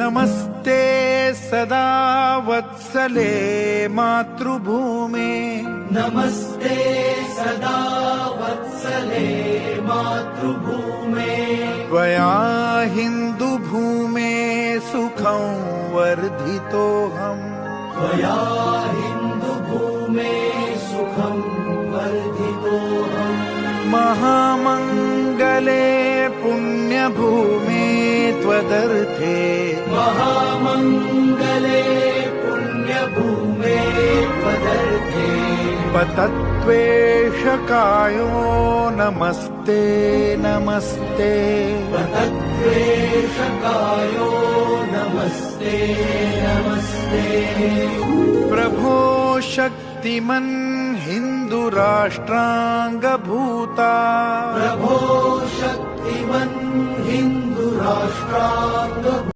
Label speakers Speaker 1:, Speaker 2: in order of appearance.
Speaker 1: नमस्ते सदा वत्सले मातृभूमे
Speaker 2: नमस्ते सदा वत्सले मातृभूमे
Speaker 1: त्वया हिन्दुभूमे सुखं वर्धितोऽहम्
Speaker 2: त्वया हिन्दुभूमे सुखं वर्धितोऽहम्
Speaker 1: महामङ्गले पुण्यभूमे त्वदर्थे
Speaker 2: महामङ्गले पुण्यभूमे त्वदर्थे
Speaker 1: पतत्वेषकायो नमस्ते नमस्ते
Speaker 2: पतत्वेषकायो नमस्ते नमस्ते
Speaker 1: प्रभो शक्तिमन् हिन्दुराष्ट्राङ्गभूता
Speaker 2: प्रभो शक्तिमन् हिन्दुराष्ट्राङ्ग